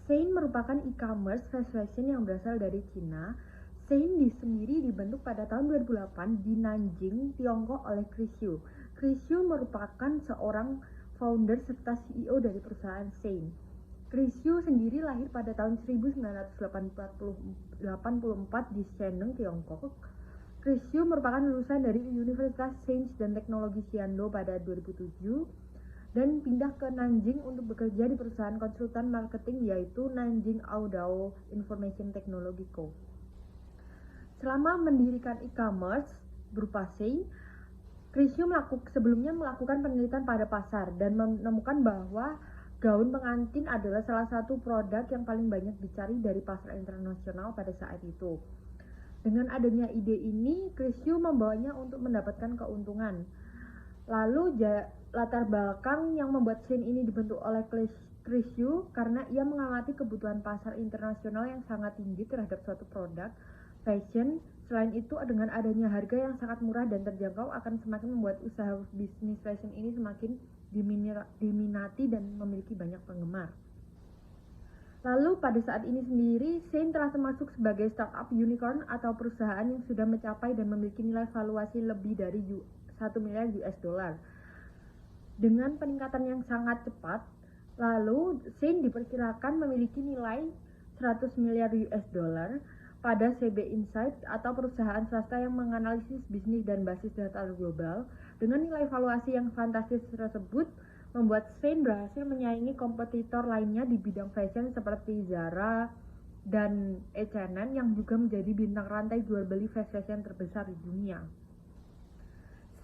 Shein merupakan e-commerce fast fashion yang berasal dari Cina. Shein sendiri dibentuk pada tahun 2008 di Nanjing, Tiongkok oleh Chris Yu. Chris Yu merupakan seorang founder serta CEO dari perusahaan Shein. Chris Yu sendiri lahir pada tahun 1984 di Shandong, Tiongkok. Chris Yu merupakan lulusan dari Universitas Sains dan Teknologi Xiando pada 2007 dan pindah ke Nanjing untuk bekerja di perusahaan konsultan marketing yaitu Nanjing Audao Information Technology Co. Selama mendirikan e-commerce berupa Shein, Chris Yu sebelumnya melakukan penelitian pada pasar dan menemukan bahwa gaun pengantin adalah salah satu produk yang paling banyak dicari dari pasar internasional pada saat itu. Dengan adanya ide ini, Chris Yu membawanya untuk mendapatkan keuntungan. Lalu latar belakang yang membuat Shein ini dibentuk oleh Chris Yu karena ia mengamati kebutuhan pasar internasional yang sangat tinggi terhadap suatu produk fashion. Selain itu, dengan adanya harga yang sangat murah dan terjangkau akan semakin membuat usaha bisnis fashion ini semakin diminati dan memiliki banyak penggemar. Lalu pada saat ini sendiri, Shein telah termasuk sebagai startup unicorn atau perusahaan yang sudah mencapai dan memiliki nilai valuasi lebih dari 1 miliar US dollar. Dengan peningkatan yang sangat cepat, lalu Shein diperkirakan memiliki nilai 100 miliar US dollar pada CB Insights atau perusahaan swasta yang menganalisis bisnis dan basis data global. Dengan nilai valuasi yang fantastis tersebut, membuat Shein berhasil menyaingi kompetitor lainnya di bidang fashion seperti Zara dan H&M yang juga menjadi bintang rantai jual beli fast fashion terbesar di dunia.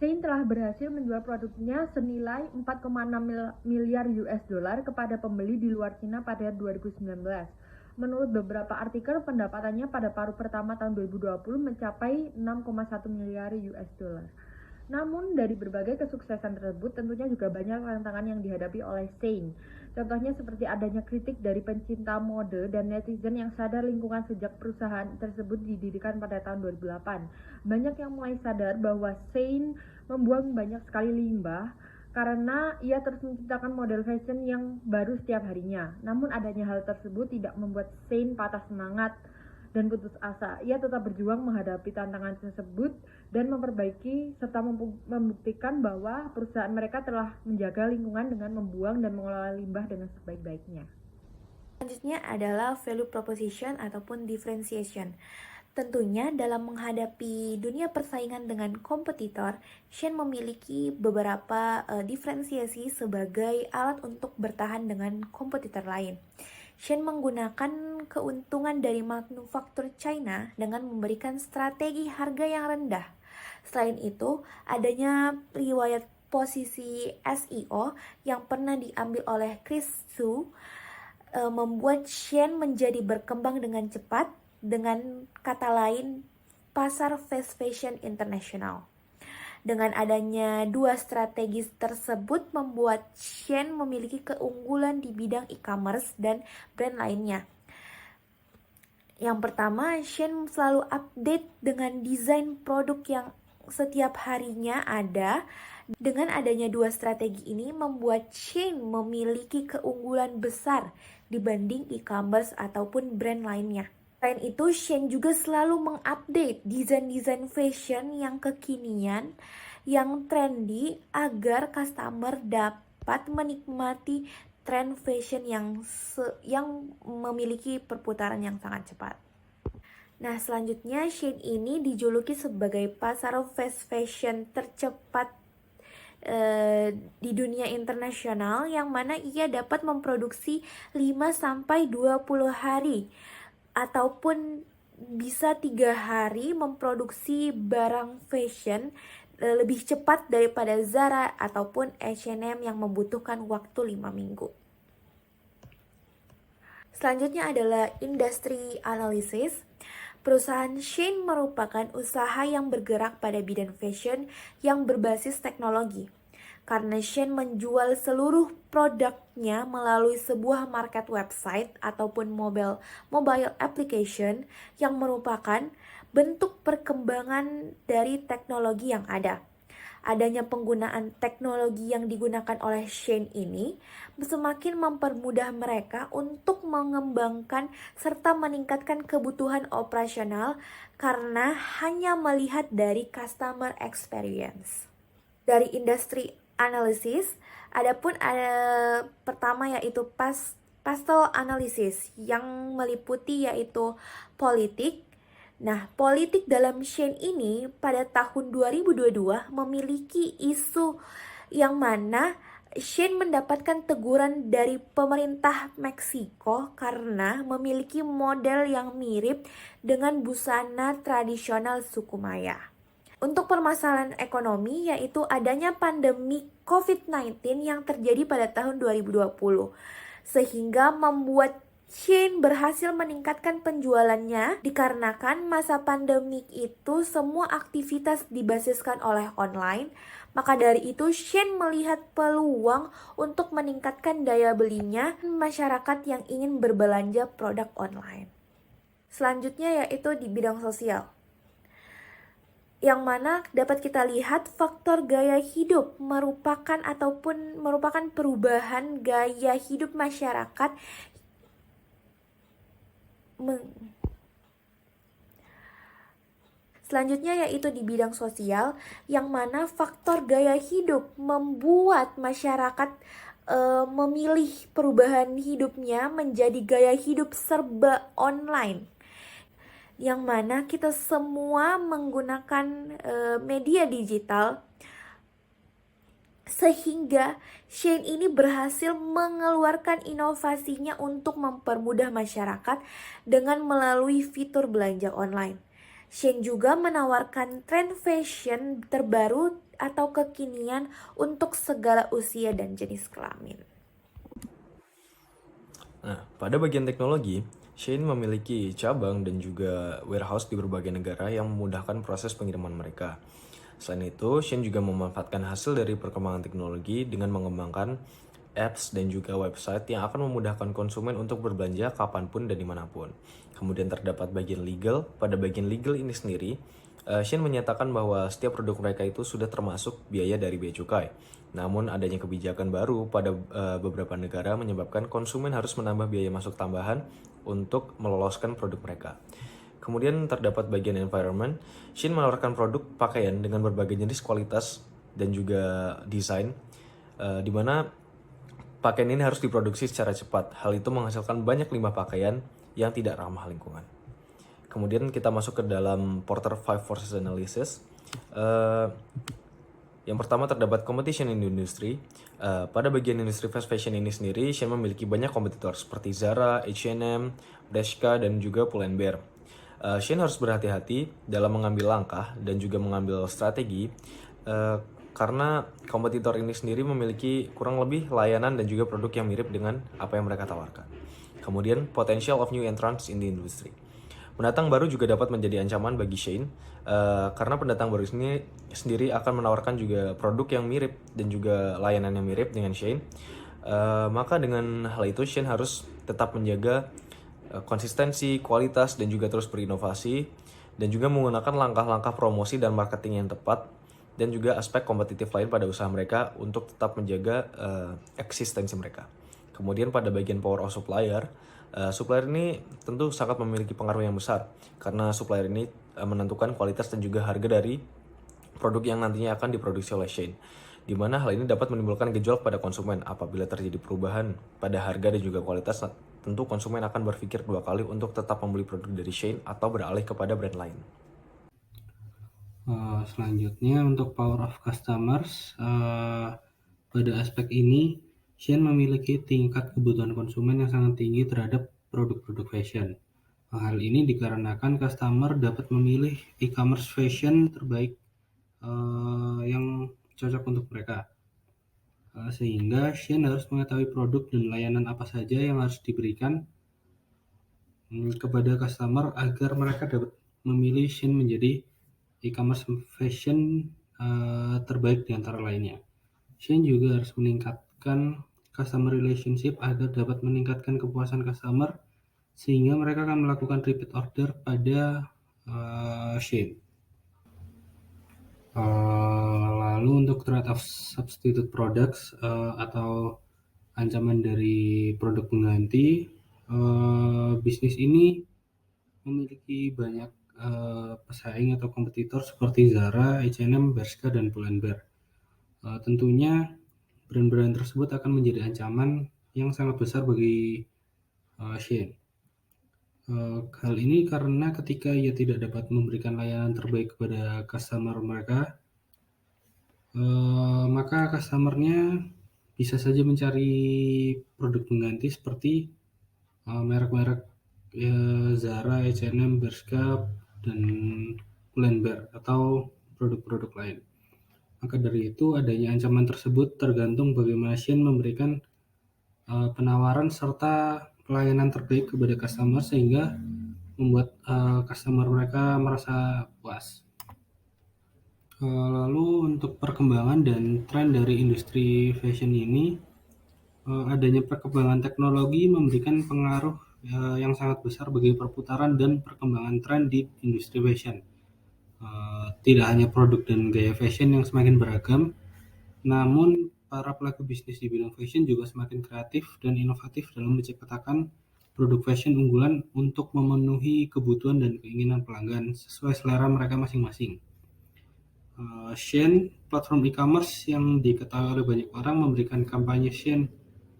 Shein telah berhasil menjual produknya senilai 4,6 miliar US dollar kepada pembeli di luar Cina pada 2019. Menurut beberapa artikel, pendapatannya pada paruh pertama tahun 2020 mencapai 6,1 miliar US dollar. Namun, dari berbagai kesuksesan tersebut, tentunya juga banyak tantangan yang dihadapi oleh Shein. Contohnya seperti adanya kritik dari pencinta mode dan netizen yang sadar lingkungan sejak perusahaan tersebut didirikan pada tahun 2008. Banyak yang mulai sadar bahwa Shein membuang banyak sekali limbah karena ia terus menciptakan model fashion yang baru setiap harinya. Namun adanya hal tersebut tidak membuat Shein patah semangat dan putus asa. Ia tetap berjuang menghadapi tantangan tersebut dan memperbaiki serta membuktikan bahwa perusahaan mereka telah menjaga lingkungan dengan membuang dan mengelola limbah dengan sebaik-baiknya. Selanjutnya adalah value proposition ataupun differentiation. Tentunya dalam menghadapi dunia persaingan dengan kompetitor, Shein memiliki beberapa diferensiasi sebagai alat untuk bertahan dengan kompetitor lain. Shein menggunakan keuntungan dari manufaktur China dengan memberikan strategi harga yang rendah. Selain itu, adanya riwayat posisi SEO yang pernah diambil oleh Chris Su membuat Shein menjadi berkembang dengan cepat, dengan kata lain, pasar fast fashion internasional. Dengan adanya dua strategi tersebut membuat Shein memiliki keunggulan di bidang e-commerce dan brand lainnya. Yang pertama, Shein selalu update dengan desain produk yang setiap harinya ada. Dengan adanya dua strategi ini membuat Shein memiliki keunggulan besar dibanding e-commerce ataupun brand lainnya. Selain itu, Shein juga selalu mengupdate desain-desain fashion yang kekinian, yang trendy agar customer dapat menikmati tren fashion yang memiliki perputaran yang sangat cepat. Nah, selanjutnya Shein ini dijuluki sebagai pasar fast fashion tercepat di dunia internasional, yang mana ia dapat memproduksi 5-20 hari ataupun bisa 3 hari memproduksi barang fashion lebih cepat daripada Zara ataupun H&M yang membutuhkan waktu 5 minggu. Selanjutnya adalah industry analysis. Perusahaan Shein merupakan usaha yang bergerak pada bidang fashion yang berbasis teknologi. Karena Shein menjual seluruh produknya melalui sebuah market website ataupun mobile application yang merupakan bentuk perkembangan dari teknologi yang ada. Adanya penggunaan teknologi yang digunakan oleh Shein ini semakin mempermudah mereka untuk mengembangkan serta meningkatkan kebutuhan operasional karena hanya melihat dari customer experience. Dari industri analisis, adapun ada pertama yaitu pastel analysis yang meliputi yaitu politik. Nah, politik dalam Shein ini pada tahun 2022 memiliki isu yang mana Shein mendapatkan teguran dari pemerintah Meksiko karena memiliki model yang mirip dengan busana tradisional suku Maya. Untuk permasalahan ekonomi yaitu adanya pandemi COVID-19 yang terjadi pada tahun 2020 sehingga membuat Shein berhasil meningkatkan penjualannya dikarenakan masa pandemik itu semua aktivitas dibasiskan oleh online. Maka dari itu Shein melihat peluang untuk meningkatkan daya belinya masyarakat yang ingin berbelanja produk online. Selanjutnya yaitu di bidang sosial, yang mana dapat kita lihat faktor gaya hidup merupakan perubahan gaya hidup masyarakat. Selanjutnya yaitu di bidang sosial, yang mana faktor gaya hidup membuat masyarakat memilih perubahan hidupnya menjadi gaya hidup serba online, yang mana kita semua menggunakan media digital, sehingga Shein ini berhasil mengeluarkan inovasinya untuk mempermudah masyarakat dengan melalui fitur belanja online. Shein juga menawarkan tren fashion terbaru atau kekinian untuk segala usia dan jenis kelamin. Nah, pada bagian teknologi, Shein memiliki cabang dan juga warehouse di berbagai negara yang memudahkan proses pengiriman mereka. Selain itu, Shein juga memanfaatkan hasil dari perkembangan teknologi dengan mengembangkan apps dan juga website yang akan memudahkan konsumen untuk berbelanja kapanpun dan dimanapun. Kemudian terdapat bagian legal. Pada bagian legal ini sendiri, Shein menyatakan bahwa setiap produk mereka itu sudah termasuk biaya dari bea cukai. Namun adanya kebijakan baru pada beberapa negara menyebabkan konsumen harus menambah biaya masuk tambahan untuk meloloskan produk mereka. Kemudian terdapat bagian environment. Shein menawarkan produk pakaian dengan berbagai jenis kualitas dan juga desain, di mana pakaian ini harus diproduksi secara cepat. Hal itu menghasilkan banyak limbah pakaian yang tidak ramah lingkungan. Kemudian kita masuk ke dalam Porter 5 Forces Analysis. Yang pertama terdapat competition in the industry. Pada bagian industri fast fashion ini sendiri, Shein memiliki banyak kompetitor seperti Zara, H&M, Bershka, dan juga Pull & Bear. Shein harus berhati-hati dalam mengambil langkah dan juga mengambil strategi karena kompetitor ini sendiri memiliki kurang lebih layanan dan juga produk yang mirip dengan apa yang mereka tawarkan. Kemudian, potential of new entrants in the industry. Pendatang baru juga dapat menjadi ancaman bagi Shein karena pendatang baru ini sendiri akan menawarkan juga produk yang mirip dan juga layanan yang mirip dengan Shein. Maka dengan hal itu Shein harus tetap menjaga konsistensi, kualitas, dan juga terus berinovasi, dan juga menggunakan langkah-langkah promosi dan marketing yang tepat, dan juga aspek kompetitif lain pada usaha mereka untuk tetap menjaga eksistensi mereka. Kemudian pada bagian power of supplier, supplier ini tentu sangat memiliki pengaruh yang besar, karena supplier ini menentukan kualitas dan juga harga dari produk yang nantinya akan diproduksi oleh Shein, di mana hal ini dapat menimbulkan gejolak pada konsumen. Apabila terjadi perubahan pada harga dan juga kualitas, tentu konsumen akan berpikir dua kali untuk tetap membeli produk dari Shein atau beralih kepada brand lain. Selanjutnya untuk power of customers, pada aspek ini Shein memiliki tingkat kebutuhan konsumen yang sangat tinggi terhadap produk-produk fashion. Hal ini dikarenakan customer dapat memilih e-commerce fashion terbaik yang cocok untuk mereka. Sehingga Shein harus mengetahui produk dan layanan apa saja yang harus diberikan kepada customer agar mereka dapat memilih Shein menjadi e-commerce fashion terbaik di antara lainnya. Shein juga harus meningkatkan customer relationship agar dapat meningkatkan kepuasan customer sehingga mereka akan melakukan repeat order pada Shein. Lalu untuk threat of substitute products atau ancaman dari produk pengganti, bisnis ini memiliki banyak pesaing atau kompetitor seperti Zara, H&M, Bershka, dan Pull&Bear. Tentunya brand-brand tersebut akan menjadi ancaman yang sangat besar bagi Shein. Hal ini karena ketika ia tidak dapat memberikan layanan terbaik kepada customer mereka, maka customer-nya bisa saja mencari produk pengganti seperti merek-merek Zara, H&M, Bershka, dan Pull&Bear atau produk-produk lain. Maka dari itu adanya ancaman tersebut tergantung bagaimana Shein memberikan penawaran serta pelayanan terbaik kepada customer sehingga membuat customer mereka merasa puas. Lalu untuk perkembangan dan tren dari industri fashion ini, adanya perkembangan teknologi memberikan pengaruh yang sangat besar bagi perputaran dan perkembangan tren di industri fashion. Tidak hanya produk dan gaya fashion yang semakin beragam, namun para pelaku bisnis di bidang fashion juga semakin kreatif dan inovatif dalam menciptakan produk fashion unggulan untuk memenuhi kebutuhan dan keinginan pelanggan sesuai selera mereka masing-masing. Shein, platform e-commerce yang diketahui oleh banyak orang, memberikan kampanye Shein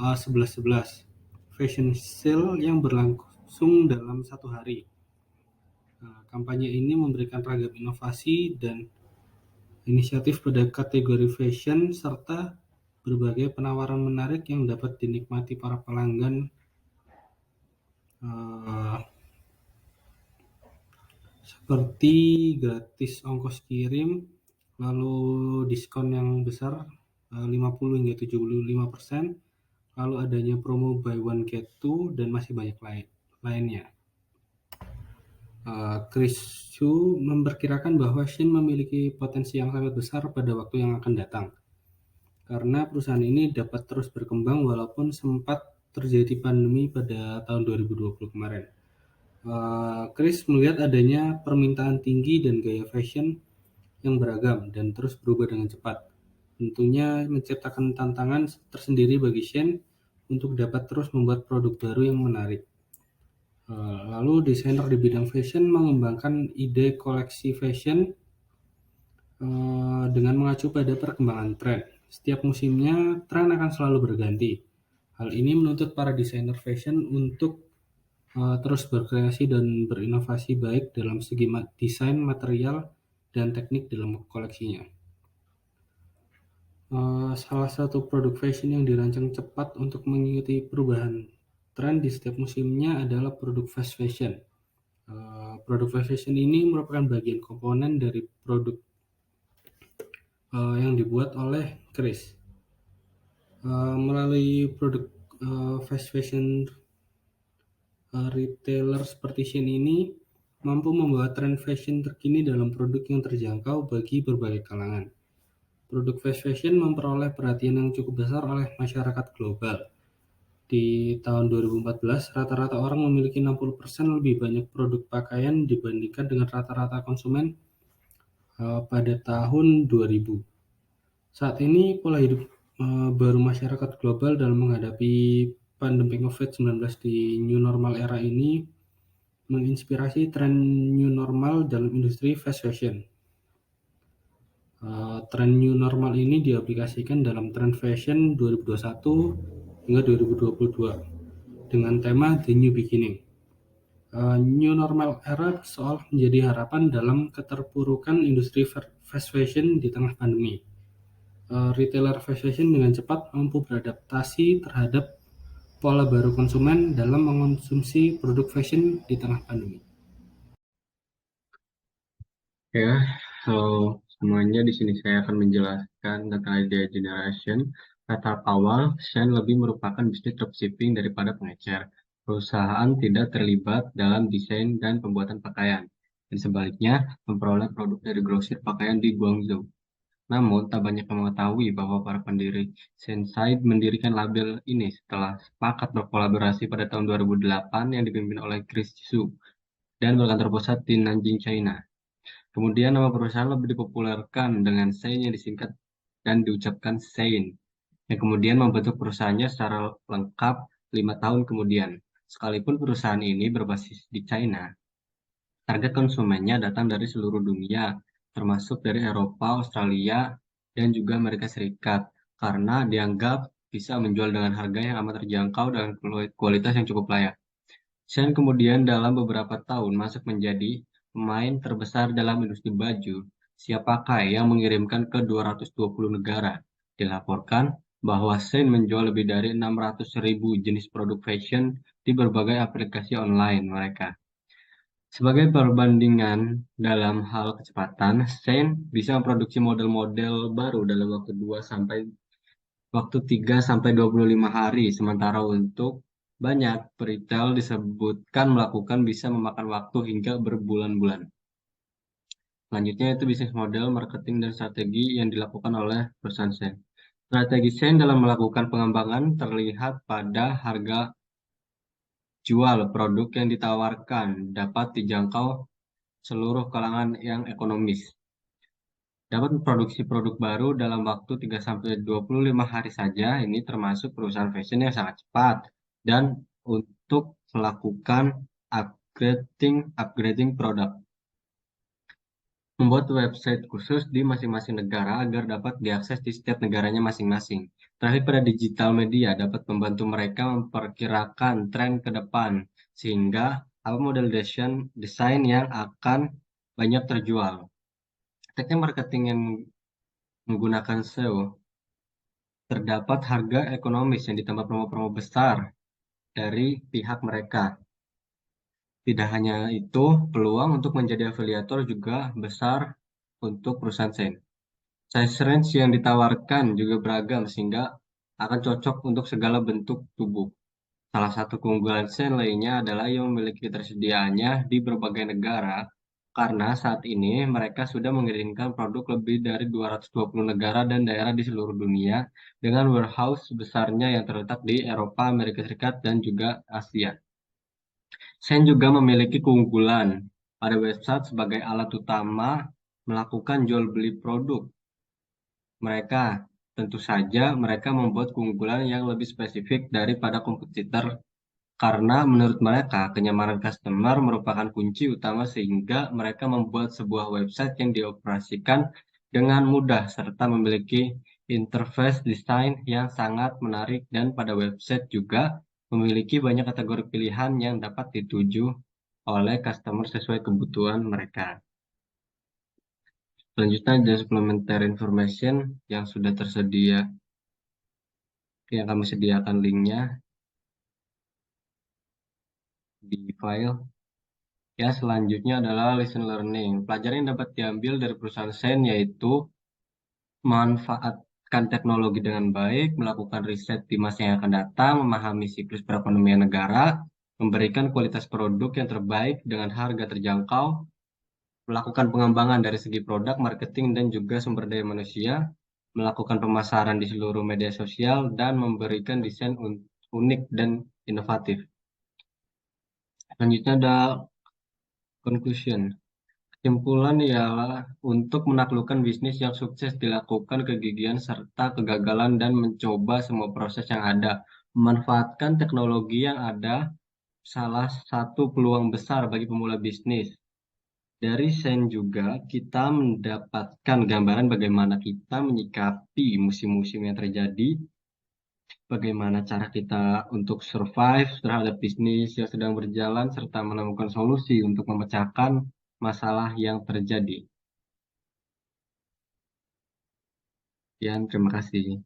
11.11 fashion sale yang berlangsung dalam 1 hari. Kampanye ini memberikan ragam inovasi dan inisiatif pada kategori fashion serta berbagai penawaran menarik yang dapat dinikmati para pelanggan, seperti gratis ongkos kirim, lalu diskon yang besar 50 hingga 75%, lalu adanya promo buy one get two, dan masih banyak lainnya. Chris Xu memperkirakan bahwa Shein memiliki potensi yang sangat besar pada waktu yang akan datang, karena perusahaan ini dapat terus berkembang walaupun sempat terjadi pandemi pada tahun 2020 kemarin. Chris melihat adanya permintaan tinggi dan gaya fashion yang beragam dan terus berubah dengan cepat. Tentunya menciptakan tantangan tersendiri bagi Shein untuk dapat terus membuat produk baru yang menarik. Lalu desainer di bidang fashion mengembangkan ide koleksi fashion dengan mengacu pada perkembangan tren. Setiap musimnya, tren akan selalu berganti. Hal ini menuntut para desainer fashion untuk terus berkreasi dan berinovasi baik dalam segi desain, material, dan teknik dalam koleksinya. Salah satu produk fashion yang dirancang cepat untuk mengikuti perubahan tren di setiap musimnya adalah produk fast fashion. Produk fast fashion ini merupakan bagian komponen dari produk yang dibuat oleh Chris. Melalui produk fast fashion, retailer seperti Shein ini mampu membawa tren fashion terkini dalam produk yang terjangkau bagi berbagai kalangan. Produk fast fashion memperoleh perhatian yang cukup besar oleh masyarakat global. Di tahun 2014, rata-rata orang memiliki 60% lebih banyak produk pakaian dibandingkan dengan rata-rata konsumen pada tahun 2000. Saat ini, pola hidup baru masyarakat global dalam menghadapi pandemi COVID-19 di new normal era ini menginspirasi tren new normal dalam industri fast fashion. Tren new normal ini diaplikasikan dalam tren fashion 2021 hingga 2022 dengan tema The New Beginning. New normal era seolah menjadi harapan dalam keterpurukan industri fast fashion di tengah pandemi. Retailer fast fashion dengan cepat mampu beradaptasi terhadap pola baru konsumen dalam mengonsumsi produk fashion di tengah pandemi. Ya, halo semuanya. Di sini saya akan menjelaskan tentang idea generation. Kata awal, Shein lebih merupakan bisnis dropshipping daripada pengecer. Perusahaan tidak terlibat dalam desain dan pembuatan pakaian, dan sebaliknya memperoleh produk dari grosir pakaian di Guangzhou. Namun, tak banyak yang mengetahui bahwa para pendiri Sheinside mendirikan label ini setelah sepakat berkolaborasi pada tahun 2008 yang dipimpin oleh Chris Xu dan berkantor pusat di Nanjing, China. Kemudian nama perusahaan lebih dipopulerkan dengan Shein yang disingkat dan diucapkan Sein, yang kemudian membentuk perusahaannya secara lengkap 5 tahun kemudian. Sekalipun perusahaan ini berbasis di China, target konsumennya datang dari seluruh dunia, termasuk dari Eropa, Australia, dan juga Amerika Serikat, karena dianggap bisa menjual dengan harga yang amat terjangkau dan kualitas yang cukup layak. Shen kemudian dalam beberapa tahun masuk menjadi pemain terbesar dalam industri baju siap pakai yang mengirimkan ke 220 negara. Dilaporkan bahwa Shen menjual lebih dari 600.000 jenis produk fashion di berbagai aplikasi online mereka. Sebagai perbandingan dalam hal kecepatan, Shen bisa memproduksi model-model baru dalam waktu 3 sampai 25 hari, sementara untuk banyak peritel disebutkan melakukan bisa memakan waktu hingga berbulan-bulan. Selanjutnya itu bisnis model, marketing, dan strategi yang dilakukan oleh perusahaan Shen. Strategi Shen dalam melakukan pengembangan terlihat pada harga jual produk yang ditawarkan dapat dijangkau seluruh kalangan yang ekonomis. Dapat memproduksi produk baru dalam waktu 3-25 hari saja, ini termasuk perusahaan fashion yang sangat cepat. Dan untuk melakukan upgrading produk. Membuat website khusus di masing-masing negara agar dapat diakses di setiap negaranya masing-masing. Terakhir pada digital media dapat membantu mereka memperkirakan tren ke depan, sehingga apa model desain yang akan banyak terjual. Teknik marketing yang menggunakan SEO, terdapat harga ekonomis yang ditambah promo-promo besar dari pihak mereka. Tidak hanya itu, peluang untuk menjadi afiliator juga besar untuk perusahaan Shen. Size range yang ditawarkan juga beragam sehingga akan cocok untuk segala bentuk tubuh. Salah satu keunggulan Shen lainnya adalah yang memiliki ketersediaannya di berbagai negara, karena saat ini mereka sudah mengirimkan produk lebih dari 220 negara dan daerah di seluruh dunia dengan warehouse besarnya yang terletak di Eropa, Amerika Serikat, dan juga Asia. Shen juga memiliki keunggulan pada website sebagai alat utama melakukan jual beli produk. Tentu saja mereka membuat keunggulan yang lebih spesifik daripada kompetitor karena menurut mereka kenyamanan customer merupakan kunci utama sehingga mereka membuat sebuah website yang dioperasikan dengan mudah serta memiliki interface desain yang sangat menarik dan pada website juga memiliki banyak kategori pilihan yang dapat dituju oleh customer sesuai kebutuhan mereka. Selanjutnya ada supplementary information yang sudah tersedia, yang kami sediakan linknya di file. Ya, selanjutnya adalah lesson learning. Pelajaran yang dapat diambil dari perusahaan Shen yaitu memanfaatkan teknologi dengan baik, melakukan riset di masa yang akan datang, memahami siklus perekonomian negara, memberikan kualitas produk yang terbaik dengan harga terjangkau, melakukan pengembangan dari segi produk, marketing, dan juga sumber daya manusia, melakukan pemasaran di seluruh media sosial, dan memberikan desain unik dan inovatif. Selanjutnya ada conclusion. Kesimpulan ialah untuk menaklukkan bisnis yang sukses dilakukan kegigihan serta kegagalan dan mencoba semua proses yang ada. Memanfaatkan teknologi yang ada salah satu peluang besar bagi pemula bisnis. Dari Shen juga kita mendapatkan gambaran bagaimana kita menyikapi musim-musim yang terjadi, bagaimana cara kita untuk survive terhadap bisnis yang sedang berjalan, serta menemukan solusi untuk memecahkan masalah yang terjadi. Terima kasih.